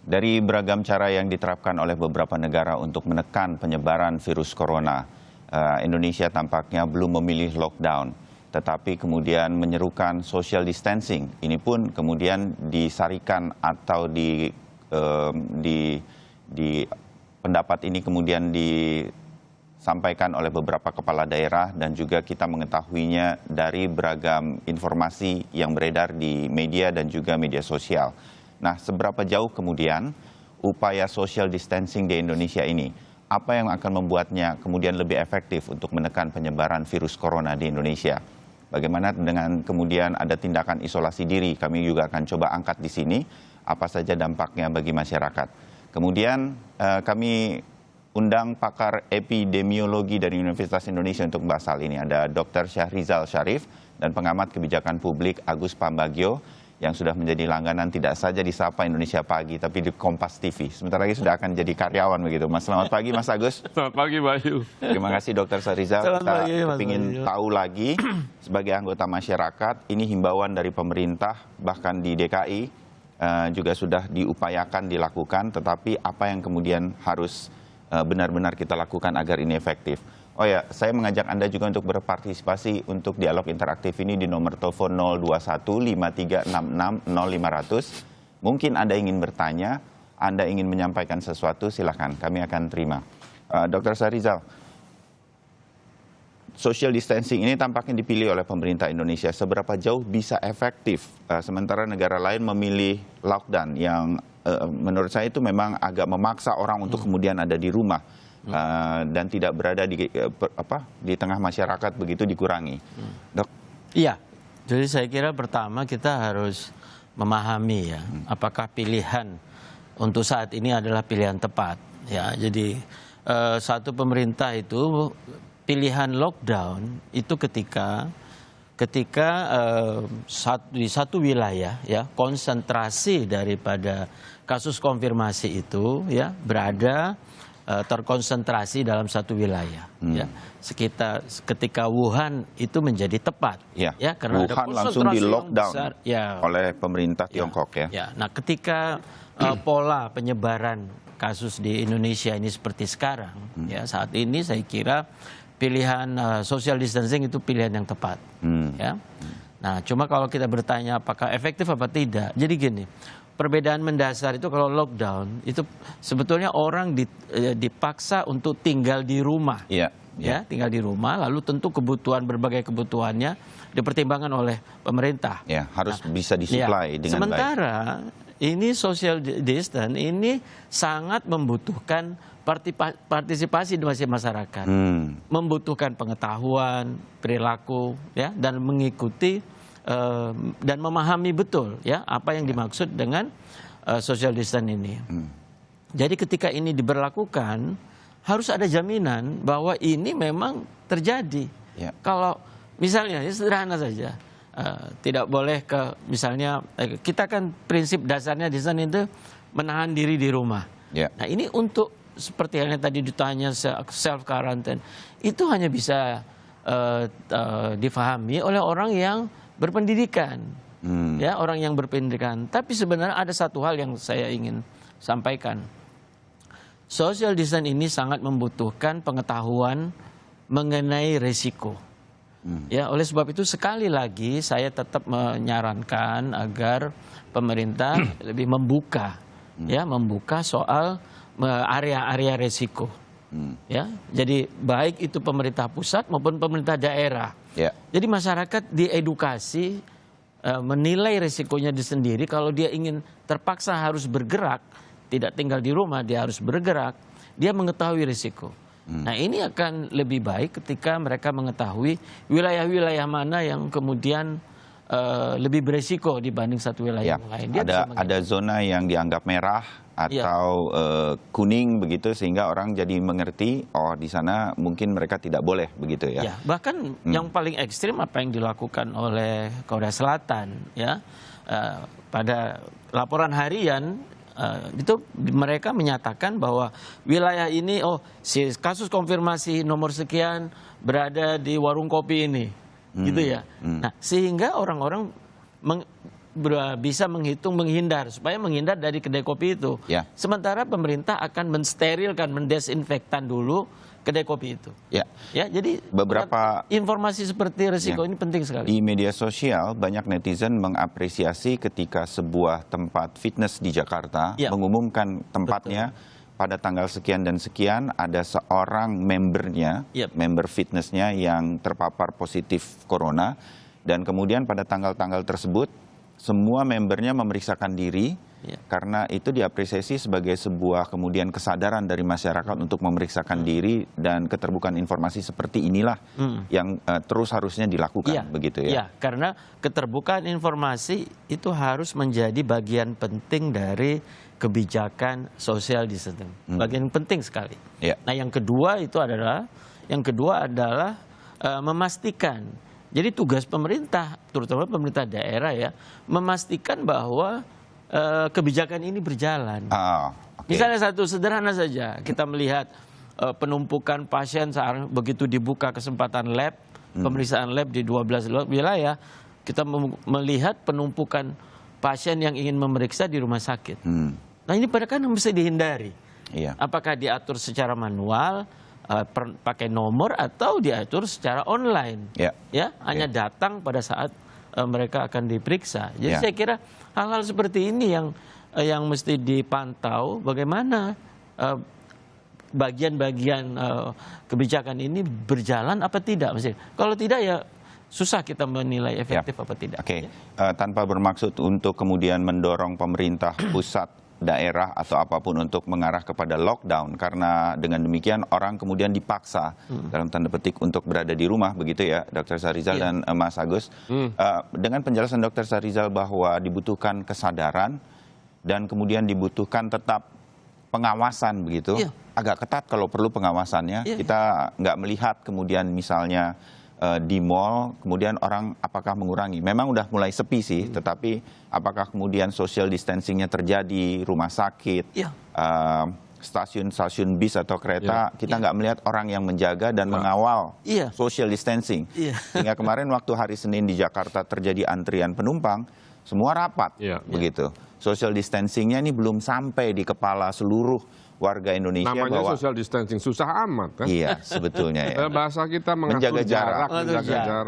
Dari beragam cara yang diterapkan oleh beberapa negara untuk menekan penyebaran virus corona, Indonesia tampaknya belum memilih lockdown, tetapi kemudian menyerukan social distancing. Ini pun kemudian disarikan atau di pendapat ini kemudian disampaikan oleh beberapa kepala daerah dan juga kita mengetahuinya dari beragam informasi yang beredar di media dan juga media sosial. Nah, seberapa jauh kemudian upaya social distancing di Indonesia ini, apa yang akan membuatnya kemudian lebih efektif untuk menekan penyebaran virus corona di Indonesia? Bagaimana dengan kemudian ada tindakan isolasi diri? Kami juga akan coba angkat di sini, apa saja dampaknya bagi masyarakat. Kemudian kami undang pakar epidemiologi dari Universitas Indonesia untuk membahas hal ini. Ada Dr. Syahrizal Syarif dan pengamat kebijakan publik Agus Pambagio, yang sudah menjadi langganan tidak saja di Sapa Indonesia Pagi, tapi di Kompas TV. Sebentar lagi sudah akan jadi karyawan begitu. Mas, selamat pagi Mas Agus. Selamat pagi Bayu. Terima kasih Dr. Syahrizal. Kita ingin tahu lagi sebagai anggota masyarakat, ini himbauan dari pemerintah, bahkan di DKI juga sudah diupayakan dilakukan, tetapi apa yang kemudian harus benar-benar kita lakukan agar ini efektif? Oh ya, saya mengajak Anda juga untuk berpartisipasi untuk dialog interaktif ini di nomor telepon 021-5366-0500. Mungkin Anda ingin bertanya, Anda ingin menyampaikan sesuatu, silakan, kami akan terima. Dr. Syahrizal, social distancing ini tampaknya dipilih oleh pemerintah Indonesia. Seberapa jauh bisa efektif, sementara negara lain memilih lockdown yang menurut saya itu memang agak memaksa orang untuk kemudian ada di rumah. Dan tidak berada di tengah masyarakat begitu dikurangi. Dok? Iya, jadi saya kira pertama kita harus memahami ya, apakah pilihan untuk saat ini adalah pilihan tepat. Ya, jadi satu pemerintah itu pilihan lockdown itu ketika di satu wilayah ya konsentrasi daripada kasus konfirmasi itu ya berada terkonsentrasi dalam satu wilayah ya sekitar ketika Wuhan itu menjadi tepat ya karena Wuhan langsung di lockdown oleh pemerintah Tiongkok ya. Nah, ketika pola penyebaran kasus di Indonesia ini seperti sekarang ya saat ini saya kira pilihan social distancing itu pilihan yang tepat ya. Nah, cuma kalau kita bertanya apakah efektif apa tidak, jadi gini. Perbedaan mendasar itu kalau lockdown itu sebetulnya orang dipaksa untuk tinggal di rumah, tinggal di rumah, lalu tentu berbagai kebutuhannya dipertimbangkan oleh pemerintah. Ya, harus bisa disuplai dengan sementara baik. Ini social distance ini sangat membutuhkan partisipasi di masyarakat, membutuhkan pengetahuan, perilaku, ya, dan mengikuti dan memahami betul ya apa yang dimaksud dengan social distance ini. Jadi ketika ini diberlakukan harus ada jaminan bahwa ini memang terjadi. Kalau misalnya ini sederhana saja, tidak boleh misalnya kita kan prinsip dasarnya di sana itu menahan diri di rumah. Nah, ini untuk seperti yang tadi ditanya self quarantine itu hanya bisa difahami oleh orang yang berpendidikan, ya, orang yang berpendidikan. Tapi sebenarnya ada satu hal yang saya ingin sampaikan. Social distance ini sangat membutuhkan pengetahuan mengenai risiko. Ya, oleh sebab itu sekali lagi saya tetap menyarankan agar pemerintah lebih membuka, ya, membuka soal area-area risiko. Ya, jadi baik itu pemerintah pusat maupun pemerintah daerah. Jadi masyarakat diedukasi menilai risikonya sendiri. Kalau dia ingin terpaksa harus bergerak, tidak tinggal di rumah, dia harus bergerak, dia mengetahui risiko. Nah, ini akan lebih baik ketika mereka mengetahui wilayah-wilayah mana yang kemudian lebih beresiko dibanding satu wilayah yang lain. Ada zona yang dianggap merah atau kuning begitu sehingga orang jadi mengerti oh di sana mungkin mereka tidak boleh begitu ya. Bahkan yang paling ekstrim apa yang dilakukan oleh Korea Selatan ya pada laporan harian itu mereka menyatakan bahwa wilayah ini si kasus konfirmasi nomor sekian berada di warung kopi ini gitu ya. Nah, sehingga orang-orang bisa menghitung menghindar supaya menghindar dari kedai kopi itu. Ya. Sementara pemerintah akan mensterilkan, mendesinfektan dulu kedai kopi itu. Ya. Ya, jadi Beberapa informasi seperti risiko ini penting sekali. di media sosial banyak netizen mengapresiasi ketika sebuah tempat fitness di Jakarta Ya. mengumumkan tempatnya pada tanggal sekian dan sekian ada seorang membernya, Yep. member fitnessnya yang terpapar positif corona, dan kemudian pada tanggal-tanggal tersebut semua membernya memeriksakan diri. Ya. Karena itu diapresiasi sebagai sebuah kemudian kesadaran dari masyarakat untuk memeriksakan diri, dan keterbukaan informasi seperti inilah yang terus harusnya dilakukan, begitu ya. Iya, karena keterbukaan informasi itu harus menjadi bagian penting dari kebijakan social distancing. Bagian penting sekali. Ya. Nah, yang kedua adalah memastikan. Jadi tugas pemerintah, terutama pemerintah daerah ya, memastikan bahwa kebijakan ini berjalan. Oke. Misalnya satu sederhana saja, kita melihat penumpukan pasien sekarang begitu dibuka kesempatan lab, pemeriksaan lab di 12 wilayah, kita melihat penumpukan pasien yang ingin memeriksa di rumah sakit. Nah, ini pada kan bisa dihindari. Iya. Apakah diatur secara manual, pakai nomor, atau diatur secara online? Ya, hanya datang pada saat mereka akan diperiksa. Jadi saya kira hal-hal seperti ini yang mesti dipantau, bagaimana bagian-bagian kebijakan ini berjalan apa tidak. Kalau tidak ya susah kita menilai efektif apa tidak. Oke. Tanpa bermaksud untuk kemudian mendorong pemerintah pusat, daerah atau apapun untuk mengarah kepada lockdown, karena dengan demikian orang kemudian dipaksa dalam tanda petik untuk berada di rumah, begitu ya Dr. Sahrizal dan Mas Agus. Dengan penjelasan Dr. Sahrizal bahwa dibutuhkan kesadaran dan kemudian dibutuhkan tetap pengawasan, begitu agak ketat kalau perlu pengawasannya. Kita nggak melihat kemudian misalnya di mall, kemudian orang apakah mengurangi? Memang udah mulai sepi sih, tetapi apakah kemudian social distancingnya terjadi, rumah sakit, stasiun-stasiun bis atau kereta, kita nggak melihat orang yang menjaga dan mengawal social distancing. Sehingga kemarin waktu hari Senin di Jakarta terjadi antrian penumpang, semua rapat, begitu. Social distancingnya ini belum sampai di kepala seluruh warga Indonesia. Namanya bahwa social distancing, susah amat kan? Iya, sebetulnya ya. Bahasa kita menjaga jarak.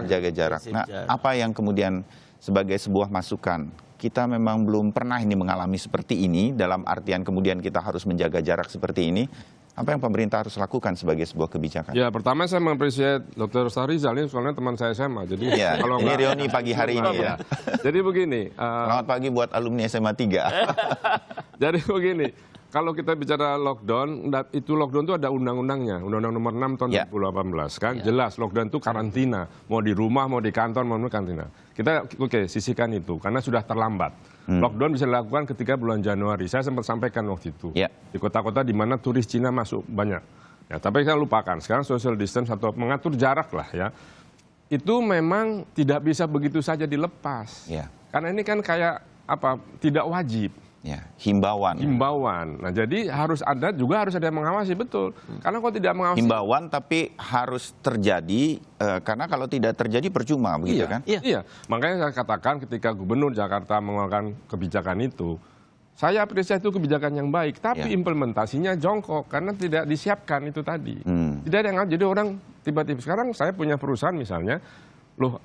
menjaga jarak. Nah, apa yang kemudian sebagai sebuah masukan? Kita memang belum pernah ini mengalami seperti ini, dalam artian kemudian kita harus menjaga jarak seperti ini. Apa yang pemerintah harus lakukan sebagai sebuah kebijakan? Ya, pertama saya mengapresiasi Dr. Sahrizal, ini soalnya teman saya SMA. Jadi ya, kalau ini reuni pagi hari ini ya. Jadi begini. Selamat pagi buat alumni SMA 3. Jadi begini. Kalau kita bicara lockdown, itu lockdown itu ada undang-undangnya, Undang-Undang Nomor 6 tahun 2018 kan, jelas lockdown itu karantina, mau di rumah, mau di kantor, mau di karantina. Kita sisihkan itu karena sudah terlambat. Lockdown bisa dilakukan ketika bulan Januari. Saya sempat sampaikan waktu itu di kota-kota di mana turis Cina masuk banyak. Ya, tapi kita lupakan. Sekarang social distance atau mengatur jarak lah ya. Itu memang tidak bisa begitu saja dilepas. Karena ini kan kayak apa? Tidak wajib. Himbauan. Nah, jadi harus ada yang mengawasi, betul. Karena kalau tidak mengawasi, himbauan tapi harus terjadi, karena kalau tidak terjadi percuma, begitu kan? Iya. Makanya saya katakan ketika Gubernur Jakarta mengeluarkan kebijakan itu, saya apresiasi itu kebijakan yang baik, tapi implementasinya jongkok karena tidak disiapkan itu tadi. Tidak ada yang, jadi orang tiba-tiba sekarang saya punya perusahaan misalnya. Loh,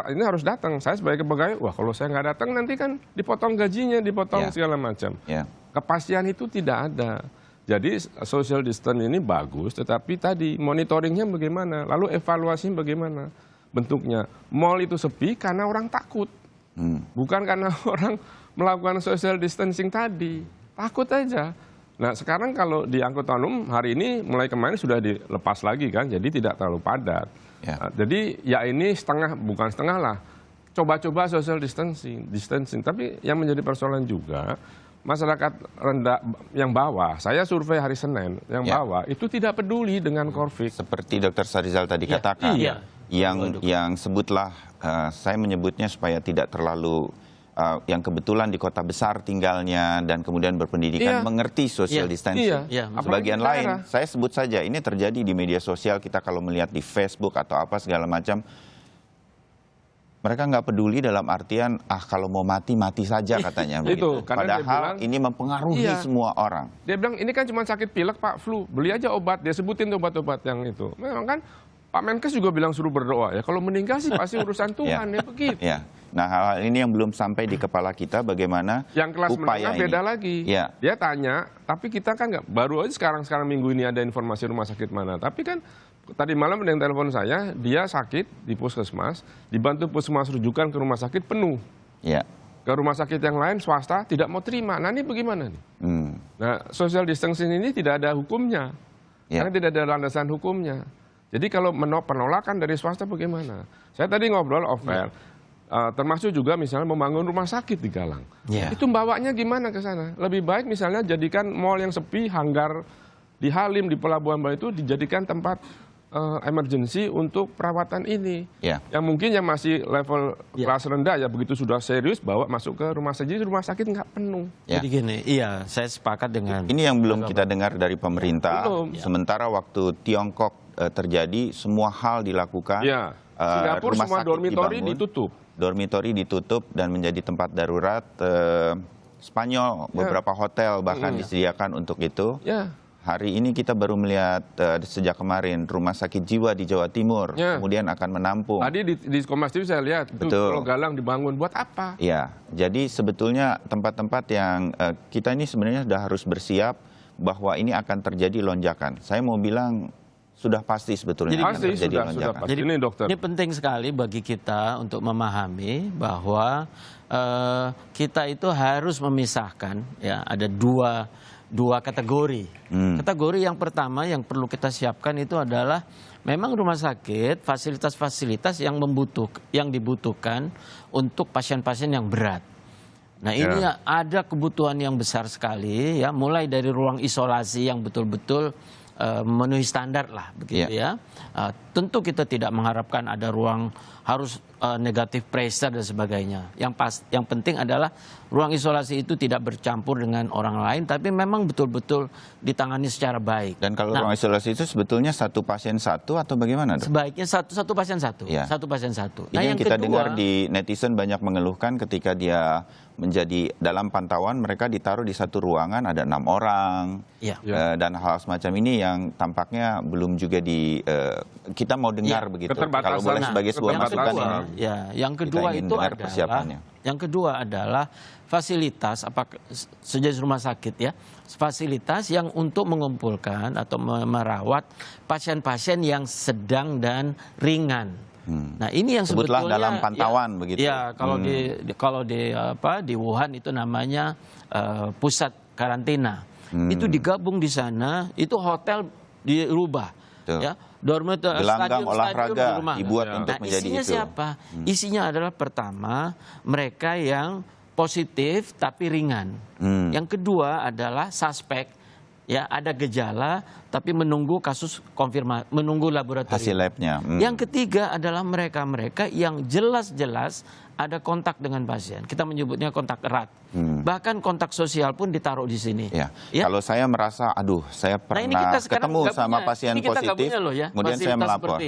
ini harus datang. Saya sebagai pegawai, wah kalau saya nggak datang nanti kan dipotong gajinya, dipotong segala macam. Kepastian itu tidak ada. Jadi social distance ini bagus, tetapi tadi monitoringnya bagaimana, lalu evaluasinya bagaimana bentuknya. Mall itu sepi karena orang takut, bukan karena orang melakukan social distancing tadi. Takut aja. Nah sekarang kalau di angkutan umum hari ini mulai kemarin sudah dilepas lagi kan, jadi tidak terlalu padat. Jadi ya ini bukan setengah lah, coba-coba social distancing. Tapi yang menjadi persoalan juga masyarakat rendah yang bawah. Saya survei hari Senin, yang bawah itu tidak peduli dengan COVID. Seperti Dr. Sahrizal tadi katakan, yang sebutlah, saya menyebutnya supaya tidak terlalu yang kebetulan di kota besar tinggalnya dan kemudian berpendidikan mengerti social distancing. Sebagian lain, saya sebut saja, ini terjadi di media sosial, kita kalau melihat di Facebook atau apa segala macam, Mereka nggak peduli dalam artian, kalau mau mati, mati saja katanya. Itu, karena padahal dia bilang, ini mempengaruhi semua orang. Dia bilang, ini kan cuma sakit pilek Pak, flu. Beli aja obat, dia sebutin obat-obat yang itu. Memang kan Pak Menkes juga bilang suruh berdoa ya. Kalau meninggal sih pasti urusan Tuhan ya begitu. Ya. Nah, hal-hal ini yang belum sampai di kepala kita bagaimana yang kelas upaya menengah ini. beda lagi. Ya. Dia tanya, tapi kita kan nggak, baru aja sekarang minggu ini ada informasi rumah sakit mana. Tapi kan tadi malam ada yang telepon saya, dia sakit di puskesmas, dibantu puskesmas rujukan ke rumah sakit penuh. Ya. Ke rumah sakit yang lain swasta tidak mau terima. Nah ini bagaimana nih? Nah social distancing ini tidak ada hukumnya, karena tidak ada landasan hukumnya. Jadi kalau penolakan dari swasta bagaimana? Saya tadi ngobrol off-air, termasuk juga misalnya membangun rumah sakit di Galang. Itu bawanya gimana ke sana? Lebih baik misalnya jadikan mall yang sepi, hanggar di Halim, di Pelabuhan Baru itu dijadikan tempat emergency untuk perawatan ini. Yang mungkin yang masih level kelas rendah ya begitu sudah serius bawa masuk ke rumah sakit, rumah sakit nggak penuh. Jadi gini, saya sepakat dengan ini yang belum kita dengar dari pemerintah. Sementara waktu Tiongkok terjadi, semua hal dilakukan. Singapura semua dormitori ditutup. Dormitori ditutup dan menjadi tempat darurat. Spanyol beberapa hotel bahkan disediakan untuk itu. Hari ini kita baru melihat sejak kemarin rumah sakit jiwa di Jawa Timur kemudian akan menampung. Tadi di Kompas TV saya lihat itu kalau Galang dibangun buat apa? Ya, jadi sebetulnya tempat-tempat yang kita ini sebenarnya sudah harus bersiap bahwa ini akan terjadi lonjakan. Saya mau bilang sudah pasti sebetulnya akan terjadi lonjakan. Jadi ini dokter. Ini penting sekali bagi kita untuk memahami bahwa kita itu harus memisahkan ya ada dua kategori. Kategori yang pertama yang perlu kita siapkan itu adalah memang rumah sakit, fasilitas-fasilitas yang dibutuhkan untuk pasien-pasien yang berat. Nah ini ada kebutuhan yang besar sekali ya, mulai dari ruang isolasi yang betul-betul memenuhi standar lah begitu ya. Tentu kita tidak mengharapkan ada ruang harus negatif pressure dan sebagainya. Yang penting adalah ruang isolasi itu tidak bercampur dengan orang lain, tapi memang betul-betul ditangani secara baik. Dan kalau ruang isolasi itu sebetulnya satu pasien satu atau bagaimana, Dok? Sebaiknya satu pasien satu. Satu pasien satu. Ini yang kita dengar di netizen banyak mengeluhkan ketika dia menjadi dalam pantauan mereka ditaruh di satu ruangan ada 6 orang dan hal semacam ini yang tampaknya belum juga kita mau dengar begitu kalau boleh sebagai sebuah masukan ini. Yang kedua itu adalah fasilitas sejenis rumah sakit ya, fasilitas yang untuk mengumpulkan atau merawat pasien-pasien yang sedang dan ringan. Nah ini yang sebetulnya dalam pantauan begitu. Ya kalau di Wuhan itu namanya pusat karantina. Itu digabung di sana, itu hotel dirubah. Ya, dormitory, gelanggang olahraga dibuat untuk menjadi isinya itu. Siapa? Isinya adalah pertama mereka yang positif tapi ringan. Yang kedua adalah suspek. Ya, ada gejala tapi menunggu kasus konfirmasi, menunggu laboratorium. Hasil labnya. Yang ketiga adalah mereka-mereka yang jelas-jelas ada kontak dengan pasien. Kita menyebutnya kontak erat. Bahkan kontak sosial pun ditaruh di sini. Kalau saya merasa, saya pernah ketemu sama pasien positif, kemudian saya melapor.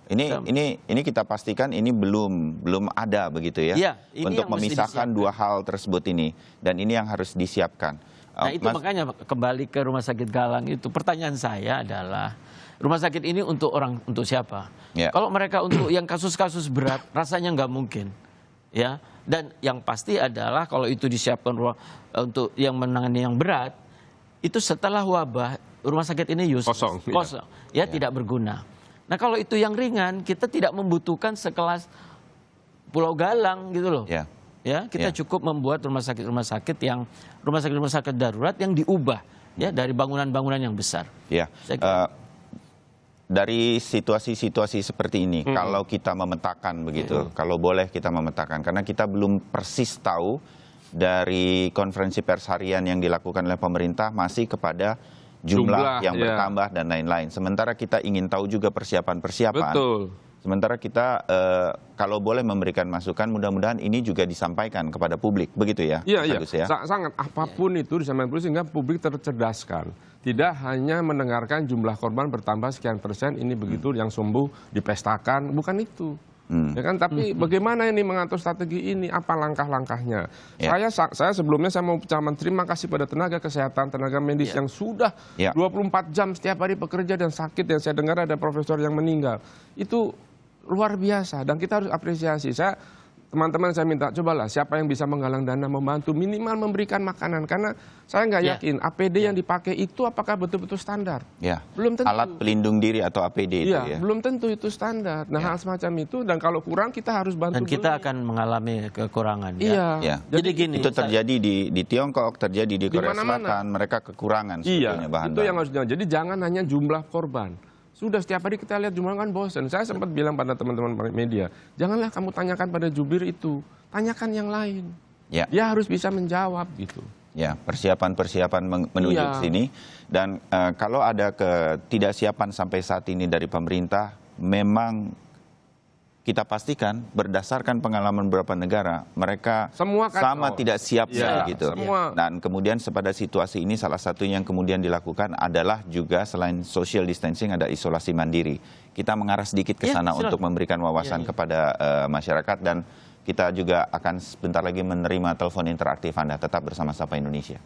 Ini kita pastikan ini belum ada begitu ya, untuk memisahkan dua hal tersebut ini. Dan ini yang harus disiapkan. Nah itu makanya kembali ke Rumah Sakit Galang itu, pertanyaan saya adalah rumah sakit ini untuk siapa? Kalau mereka untuk yang kasus-kasus berat rasanya nggak mungkin, ya. Dan yang pasti adalah kalau itu disiapkan untuk yang menangani yang berat, itu setelah wabah rumah sakit ini kosong, tidak berguna. Nah kalau itu yang ringan, kita tidak membutuhkan sekelas Pulau Galang gitu loh. Ya, kita cukup membuat rumah sakit darurat yang diubah ya dari bangunan-bangunan yang besar. Dari situasi-situasi seperti ini, kalau kita memetakan begitu, kalau boleh kita memetakan, karena kita belum persis tahu dari konferensi pers harian yang dilakukan oleh pemerintah masih kepada jumlah yang bertambah dan lain-lain. Sementara kita ingin tahu juga persiapan. Sementara kita kalau boleh memberikan masukan, mudah-mudahan ini juga disampaikan kepada publik, begitu ya? Iya. Sangat apapun itu disampaikan publik sehingga publik tercerdaskan. Tidak hanya mendengarkan jumlah korban bertambah sekian persen, ini begitu yang sembuh dipestakan, bukan itu. Ya kan, tapi bagaimana ini mengatur strategi ini? Apa langkah-langkahnya? Saya sebelumnya saya mau ucapkan terima kasih pada tenaga kesehatan, tenaga medis yang sudah 24 jam setiap hari bekerja dan sakit. Yang saya dengar ada profesor yang meninggal. Itu luar biasa dan kita harus apresiasi. Teman-teman saya minta, cobalah siapa yang bisa menggalang dana membantu, minimal memberikan makanan. Karena saya nggak yakin APD yang dipakai itu apakah betul-betul standar. Belum tentu. Alat pelindung diri atau APD itu ya. Belum tentu itu standar. Nah, hal semacam itu, dan kalau kurang kita harus bantu. Dan kita akan mengalami kekurangan. Jadi gini, itu terjadi di Tiongkok, terjadi di Korea Selatan, mereka kekurangan sebetulnya bahan-bahan. Itu yang harus jadi jangan hanya jumlah korban. Sudah setiap hari kita lihat jumlah kan bosan. Saya sempat bilang pada teman-teman media, janganlah kamu tanyakan pada jubir itu, tanyakan yang lain. Dia harus bisa menjawab gitu. Ya, persiapan menuju ke sini. Dan kalau ada ketidaksiapan sampai saat ini dari pemerintah, memang kita pastikan berdasarkan pengalaman beberapa negara, mereka sama tidak siap gitu. Dan kemudian pada situasi ini salah satu yang kemudian dilakukan adalah juga selain social distancing ada isolasi mandiri. Kita mengarah sedikit ke sana untuk memberikan wawasan kepada masyarakat, dan kita juga akan sebentar lagi menerima telepon interaktif Anda. Tetap bersama Sapa Indonesia.